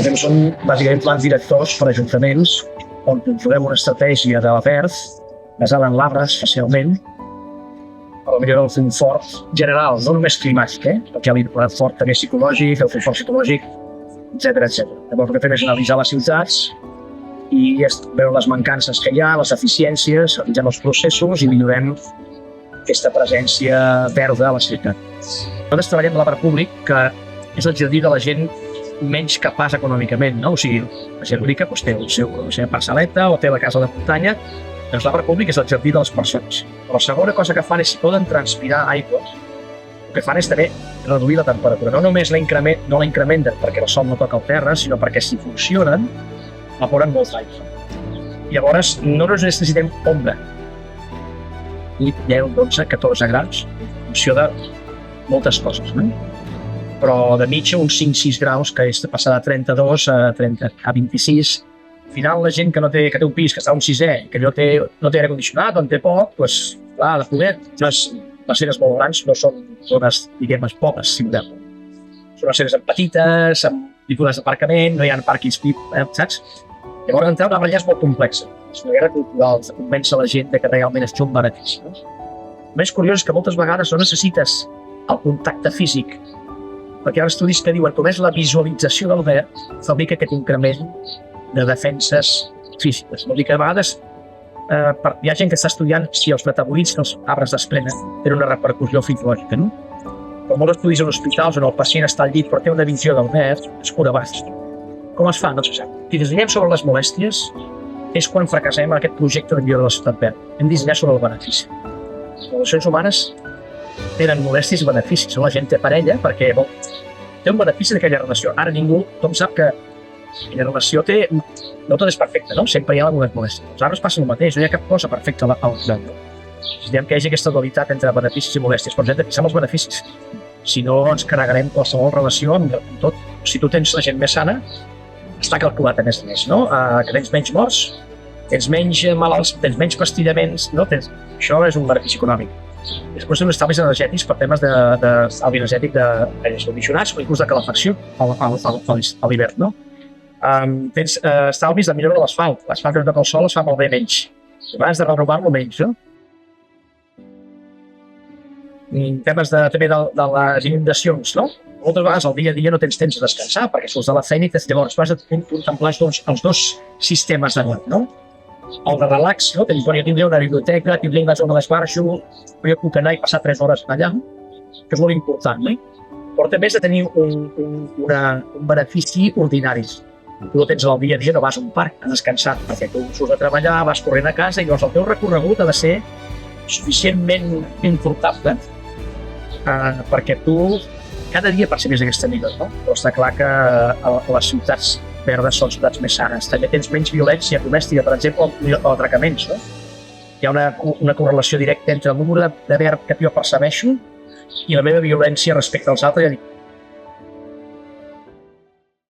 exemple, són bàsicament plans directors per a ajuntaments on conjuguem una estratègia de l'APERF basada en l'arbres, especialment, per la millora del confort general, no només climàtic, perquè hi ha l'infort també psicològic, el confort psicològic, etc. Llavors el que fem és analitzar les ciutats i veure les mancances que hi ha, les eficiències, analitzem els processos i millorem aquesta presència verda a la ciutat. Nosaltres treballem a l'Arbres Públic, que és el jardí de la gent menys capaç econòmicament, no? O sigui, la gent rica té la seva parcel·leta o té la casa de muntanya, doncs l'Arbres Públic és el jardí de les persones. Però la segona cosa que fan és, si poden transpirar aigua, el que fan és també reduir la temperatura. No només la incrementen perquè el sol no toca el terra, sinó perquè si funcionen, evaporen molt aigua. Llavors, no necessitem ombra. 8, 10, 12, 14 graus, en funció de moltes coses, no? Però de mitja uns 5-6 graus, que és passar de 32 a 26. Al final, la gent que té un pis, que està a un sisè, que no té aire condicionat, on té poc, doncs, clar, de poder, les ceres molt grans no són zones, diguem, poques, si podem. Són unes ceres petites, amb tipus d'aparcament, no hi ha pàrquings, saps? Llavors, entrar a una baralla és molt complexa. És una guerra cultural, de convèncer la gent que realment és un benefici. El més curiós és que moltes vegades no necessites el contacte físic, perquè hi ha estudis que diuen que només la visualització del verd fabrica aquest increment de defenses físiques. Vol dir que a vegades hi ha gent que està estudiant si els metabolits que els arbres desprenen tenen una repercussió fisiològica, no? Però molts estudis en hospitals on el pacient està al llit però té una visió del verd, es cura abans. Com es fa? No se sap. Si dissenyem sobre les molèsties, és quan fracassem en aquest projecte de millora de la ciutat verda. Hem dissenyat sobre el benefici. Les relacions humanes tenen molèsties i beneficis. La gent té parella perquè té un benefici d'aquella relació. Ara tothom sap que aquella relació no tot és perfecte, no? Sempre hi ha algunes molèsties. Els arbres passen el mateix, no hi ha cap cosa perfecta al voltant. Necessitem que hi hagi aquesta dualitat entre beneficis i molèsties, però ens hem de fixar en els beneficis. Si no, ens carregarem qualsevol relació amb tot. Si tu tens la gent més sana, està calculat a més, no? Que tens menys morts, tens menys malalts, tens menys pastillaments, no? Això és un benefici econòmic. Després tens estalvis energètics per temes d'estalvi energètic d'aires condicionats o inclús de calefacció a l'hivern, no? Tens estalvis de millora de l'asfalt. L'asfalt que no toca el sol es fa molt bé menys. Abans de renovar-lo menys, no? Temes també de les inundacions, no? Moltes vegades al dia a dia no tens temps de descansar perquè surts de la feina i llavors vas a contemplar els dos sistemes de món, no? El de relax, no? Jo tindré una biblioteca, tindré una zona d'esbarjo, jo puc anar i passar 3 hores allà, que és molt important, no? Però també has de tenir un benefici ordinari. Tu no tens al dia a dia, no vas a un parc a descansar, perquè tu surts a treballar, vas corrent a casa i llavors el teu recorregut ha de ser suficientment confortable perquè tu cada dia percebis aquesta millora, no? Però està clar que les ciutats verdes són ciutats més sanes. També tens menys violència domèstica, per exemple, o atracaments, no? Hi ha una correlació directa entre el número de verd que jo percebeixo i la meva violència respecte als altres.